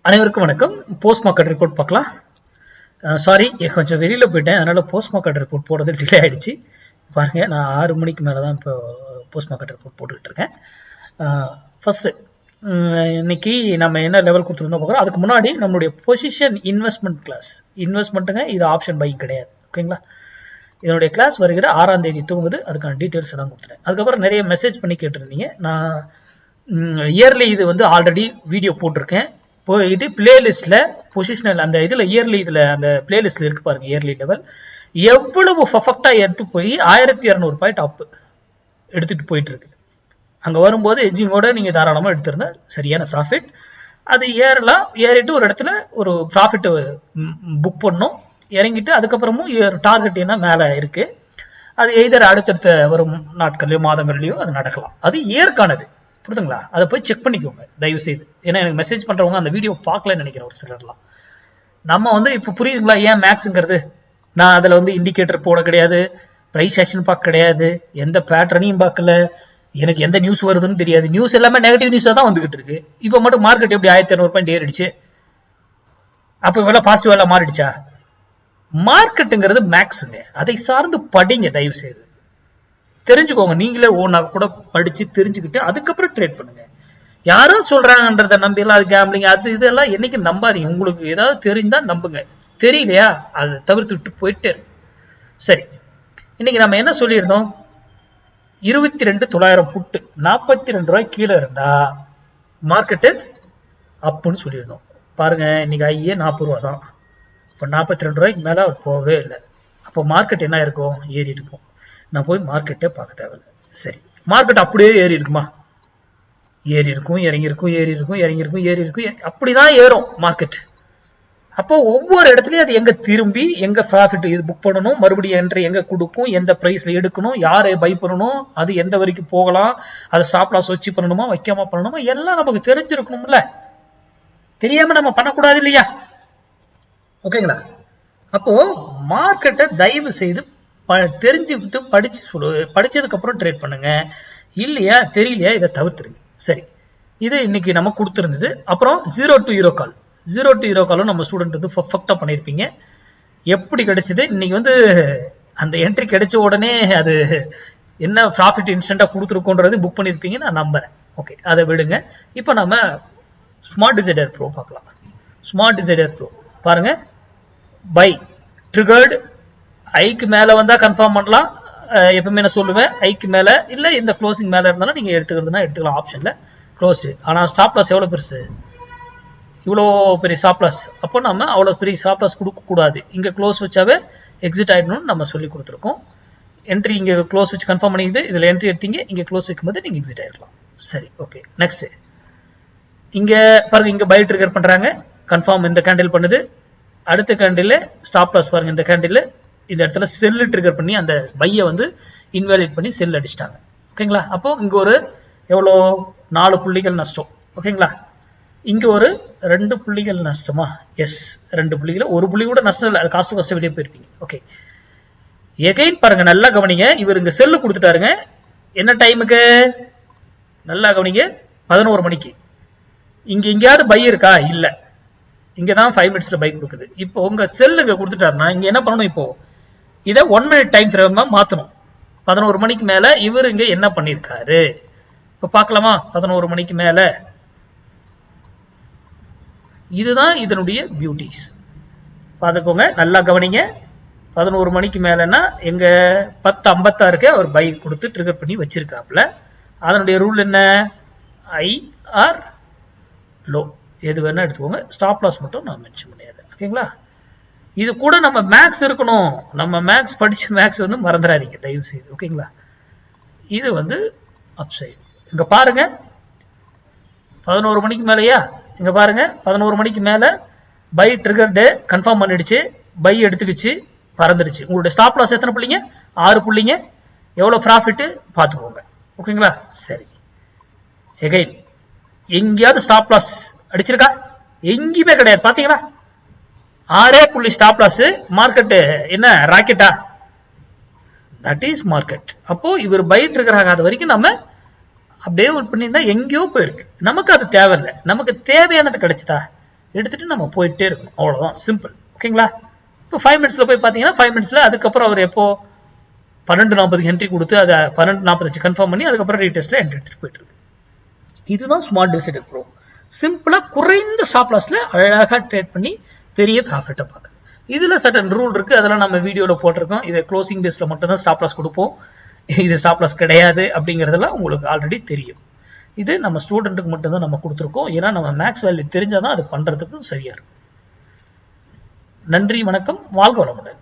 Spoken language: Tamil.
அனைவருக்கும் வணக்கம். போஸ்ட் மார்க்கெட் ரிப்போர்ட் பார்க்கலாம். சாரி, கொஞ்சம் வெளியில் போயிட்டேன், அதனால போஸ்ட் மார்க்கெட் ரிப்போர்ட் போடுறது டிலே ஆகிடுச்சு. பாருங்கள், நான் 6 மணிக்கு மேலே தான் இப்போ போஸ்ட் மார்க்கெட் ரிப்போர்ட் போட்டுக்கிட்டு இருக்கேன். ஃபஸ்ட்டு இன்னைக்கு நம்ம என்ன லெவல் கொடுத்துருந்தோம் பார்க்குறோம். அதுக்கு முன்னாடி நம்மளுடைய பொசிஷன் இன்வெஸ்ட்மெண்ட் கிளாஸ், இன்வெஸ்ட்மெண்ட்டுங்க, இது ஆப்ஷன் பையிங் கிடையாது. ஓகேங்களா? இதனுடைய கிளாஸ் வருகிற 6ஆம் தேதி தூங்குது. அதுக்கான டீட்டெயில்ஸ் எல்லாம் கொடுத்துட்டேன். அதுக்கப்புறம் நிறைய மெசேஜ் பண்ணி கேட்டிருந்தீங்க. நான் இயர்லி இது வந்து ஆல்ரெடி வீடியோ போட்டிருக்கேன். போயிட்டு பிளேலிஸ்ட்ல பொசிஷனல் அந்த இதில் இயர்லி இதில் அந்த பிளேலிஸ்ட்ல இருக்கு பாருங்க. இயர்லி லெவல் எவ்வளவு பர்ஃபெக்டாக எடுத்து போய் 1200 பாயிண்ட் அப் எடுத்துகிட்டு போயிட்டு இருக்கு. அங்கே வரும்போது எஜிங்கோட நீங்கள் தாராளமாக எடுத்திருந்தா சரியான ப்ராஃபிட். அது ஏறலாம், ஏறிட்டு ஒரு இடத்துல ஒரு ப்ராஃபிட் புக் பண்ணும், இறங்கிட்டு அதுக்கப்புறமும் டார்கெட் என்ன மேலே இருக்கு. அது எய்தர் அடுத்தடுத்த வரும் நாட்கள்லையோ மாதங்கள்லையோ அது நடக்கலாம். அது ஏற்கானது, புரியுதுங்களா? அதை போய் செக் பண்ணிக்கோங்க தயவு செய்து. ஏன்னா எனக்கு மெசேஜ் பண்றவங்க அந்த வீடியோ பார்க்கலன்னு நினைக்கிறேன் ஒரு சிலர்லாம். நம்ம வந்து இப்போ புரியுதுங்களா ஏன் மேக்ஸுங்கிறது? நான் அதில் வந்து இண்டிகேட்டர் போட கிடையாது, ப்ரைஸ் ஆக்ஷன் பார்க்க கிடையாது, எந்த பேட்டர்னையும் பார்க்கல, எனக்கு எந்த நியூஸ் வருதுன்னு தெரியாது. நியூஸ் எல்லாமே நெகட்டிவ் நியூஸாக தான் வந்துகிட்டு இருக்கு. இப்போ மட்டும் மார்க்கெட் எப்படி 1200 பாயிண்ட் ஏறிடுச்சு? அப்போ இவ்வளோ பாசிட்டிவ் எல்லாம் மாறிடுச்சா? மார்க்கெட்டுங்கிறது மேக்ஸுங்க, அதை சார்ந்து படிங்க தயவு செய்து, தெரிஞ்சுக்கோங்க. நீங்களே ஓனா கூட படிச்சு தெரிஞ்சுக்கிட்டு அதுக்கப்புறம் ட்ரேட் பண்ணுங்க. யாரும் சொல்றாங்கன்றத நம்பி எல்லாம் அது கேம்பிளிங் அது இதெல்லாம் என்னைக்கு நம்பாதீங்க. உங்களுக்கு ஏதாவது தெரிஞ்சா நம்புங்க, தெரியலையா அதை தவிர்த்து விட்டு போயிட்டே இருக்கு. சரி, இன்னைக்கு நம்ம என்ன சொல்லியிருந்தோம்? 22,900 புட்டு 42 ரூபாய் கீழே இருந்தா மார்க்கெட்டு அப்புன்னு சொல்லியிருந்தோம். பாருங்க, இன்னைக்கு ஐயே 40 ரூபா தான். இப்போ 42 ரூபாய்க்கு மேல அவர் போகவே இல்லை. அப்போ மார்க்கெட் என்ன இருக்கும்? ஏறி இருக்கும். நான் போய் மார்க்கெட்டே பார்க்க தேவையில்லை. சரி, மார்க்கெட் அப்படியே ஏறி இருக்குமா? ஏறி இருக்கும், இறங்கி இருக்கும், ஏறி இருக்கும், இறங்கி இருக்கும், ஏறி இருக்கும், அப்படிதான் ஏறும் மார்க்கெட். அப்போ ஒவ்வொரு இடத்துலயும் அது எங்க திரும்பி எங்க ப்ராஃபிட் இது புக் பண்ணணும், மறுபடியும் என்ட்ரி எங்க கொடுக்கும், எந்த பிரைஸ்ல எடுக்கணும், யாரை பை பண்ணணும், அது எந்த வரைக்கும் போகலாம், அதை ஸ்டாப் லாஸ் வச்சு பண்ணணுமா வைக்காம பண்ணணுமா, எல்லாம் நமக்கு தெரிஞ்சிருக்கணும்ல. தெரியாம நம்ம பண்ணக்கூடாது இல்லையா? ஓகேங்களா? அப்போ மார்க்கெட்டை தயவு செய்து தெரிஞ்சுக்கிட்டு படிச்சதுக்கு அப்புறம் ட்ரேட் பண்ணுங்க. இல்லையா தெரியலையா இதை தவிர்த்துருங்க. சரி, இது இன்னைக்கு நம்ம கொடுத்துருந்தது. அப்புறம் 0 to hero call, 0 to hero காலும் நம்ம ஸ்டூடெண்ட் வந்து பர்ஃபெக்டா பண்ணியிருப்பீங்க. எப்படி கிடைச்சது? இன்னைக்கு வந்து அந்த என்ட்ரி கிடைச்ச உடனே அது என்ன ப்ராஃபிட் இன்ஸ்டன்டா கொடுத்துருக்கோன்றது புக் பண்ணியிருப்பீங்க, நான் நம்புறேன். ஓகே, அதை விடுங்க. இப்போ நம்ம ஸ்மார்ட் டிசைடர் ப்ரோ பார்க்கலாம். ஸ்மார்ட் டிசைடர் ப்ரோ பாருங்க, பை ட்ரிகர்டு ஐக்கு மேல வந்தா கன்ஃபார்ம் பண்ணலாம். எப்பவுமே நான் சொல்லுவேன், ஐக்கு மேல இல்ல இந்த க்ளோசிங் மேல இருந்தாலும் நீங்க எடுத்துக்கிறதுனா எடுத்துக்கலாம் ஆப்ஷன்ல. க்ளோஸ்டு, ஆனா ஸ்டாப் லாஸ் எவ்வளவு பெருசு? இவ்வளோ பெரிய ஸ்டாப் லாஸ். அப்போ நம்ம அவ்வளவு பெரிய ஸ்டாப் லாஸ் கொடுக்க கூடாது. இங்க க்ளோஸ் வச்சாவே எக்ஸிட் ஆயிடணும்னு நம்ம சொல்லி கொடுத்துருக்கோம். என்ட்ரி இங்க க்ளோஸ் வச்சு கன்ஃபார்ம் பண்ணிக்குது, இதுல என்ட்ரி எடுத்தீங்க, இங்க க்ளோஸ் வைக்கும்போது நீங்க எக்ஸிட் ஆயிடலாம். சரி, ஓகே. நெக்ஸ்ட் இங்க பாருங்க, இங்க பை ட்ரிகர் பண்றாங்க, கன்ஃபார்ம் இந்த கேண்டில் பண்ணுது. அடுத்த கேண்டில் ஸ்டாப் லாஸ் பாருங்க, இந்த கேண்டில் இந்த இடத்துல செல்லு ட்ரிகர் பண்ணி அந்த பையை வந்து இன்வாலிட் பண்ணி செல் அடிச்சிட்டாங்க. ஓகேங்களா? அப்போ இங்க ஒரு எவ்வளோ 4 புள்ளிகள் நஷ்டம். ஓகேங்களா? இங்க ஒரு 2 புள்ளிகள் நஷ்டமா? எஸ், 2 புள்ளிகள். ஒரு புள்ளி கூட நஷ்டம் இல்லை, அது காஸ்ட் காஸ்ட் வெளியே போயிருப்பீங்க. ஓகே, எகைன் பாருங்க, நல்லா கவனிங்க. இவர் இங்க செல்லு கொடுத்துட்டாருங்க. என்ன டைமுக்கு? நல்லா கவனிங்க, 11 மணிக்கு. இங்க எங்கேயாவது பை இருக்கா? இல்ல, இங்கதான் 5 மினிட்ஸ்ல பை கொடுக்குது. இப்போ உங்க செல்லுங்க கொடுத்துட்டாருன்னா இங்க என்ன பண்ணணும்? இப்போ இதை 1 மினிட் டைம் ஃப்ரேமா மாத்தணும். 11 மணிக்கு மேல இவர் இங்க என்ன பண்ணிருக்காரு இப்ப பாக்கலாமா? 11 மணிக்கு மேல இதுதான் இதனுடைய பியூட்டிஸ். பாத்துக்கோங்க, நல்லா கவனிங்க. 11 மணிக்கு மேலன்னா எங்க 10:56 அவர் பை கொடுத்து ட்ரிகர் பண்ணி வச்சிருக்காப்ல. அதனுடைய ரூல் என்ன? ஐ ஆர் லோ, எது வேணா எடுத்துக்கோங்க. ஸ்டாப் லாஸ் மட்டும் நான் மென்ஷன் பண்ணியாது. ஓகேங்களா? இது கூட நம்ம மேக்ஸ் இருக்கணும். நம்ம மேக்ஸ் படிச்ச மேக்ஸ் வந்து மறந்துடாதீங்க தயவு செய்து. ஓகேங்களா? இது வந்து அப்சைட். இங்க பாருங்க, 11 மணிக்கு மேலயா? இங்க பாருங்க, 11 மணிக்கு மேல பை ட்ரிகர்டு கன்ஃபார்ம் பண்ணிடுச்சு, பை எடுத்துக்கிச்சு, பறந்துடுச்சு. உங்களுடைய ஸ்டாப் லாஸ் எத்தனை புள்ளிங்க? 6 புள்ளிங்க. எவ்வளவு ப்ராஃபிட் பாத்துக்கோங்க. ஓகேங்களா? சரி, எகைன் எங்கேயாவது ஸ்டாப் லாஸ் அடிச்சிருக்கா? எங்கேயுமே கிடையாது. பாத்தீங்களா? 6 புள்ளி ஸ்டாப் லாஸ். மார்க்கெட் என்ன ராக்கெட்டா? That is market. அப்போ இவர் பை ட்ரிகர் ஆகாத வரைக்கும் நம்ம அப்படியே பண்ணியிருந்தா எங்கேயோ போயிருக்கு. நமக்கு அது தேவையில்லை. நமக்கு தேவையானது கிடைச்சதா? எடுத்துட்டு நம்ம போயிட்டே இருக்கணும். அவ்வளவுதான், சிம்பிள். ஓகேங்களா? இப்போ 5 மினிட்ஸ்ல போய் பார்த்தீங்கன்னா 5 மினிட்ஸ்ல அதுக்கப்புறம் அவர் எப்போ 12:40 என்ட்ரி கொடுத்து அதை 12:45 கன்ஃபார்ம் பண்ணி அதுக்கப்புறம் ரீடெஸ்ட்ல என்ட்ரி எடுத்துட்டு போயிட்டு இருக்கு. இதுதான் ஸ்மார்ட் டிசிடர் ப்ரோ. சிம்பிளா குறைந்த ஸ்டாப் லாஸ்ல அழகாக ட்ரேட் பண்ணி பெரிய ப்ராஃபிட்டை பார்க்குறது. இதுல சர்டன் ரூல் இருக்கு, அதெல்லாம் நம்ம வீடியோல போட்டிருக்கோம். இதை க்ளோசிங் பேஸ்ல மட்டும் தான் ஸ்டாப் லாஸ் கொடுப்போம், இது ஸ்டாப் லாஸ் கிடையாது அப்படிங்கிறதெல்லாம் உங்களுக்கு ஆல்ரெடி தெரியும். இது நம்ம ஸ்டூடெண்ட்டுக்கு மட்டும் தான் நம்ம கொடுத்துருக்கோம். ஏன்னா நம்ம மேக்ஸ் வேல்யூ தெரிஞ்சாதான் அது பண்றதுக்கு சரியா இருக்கும். நன்றி, வணக்கம், வாழ்க வளமுடன்.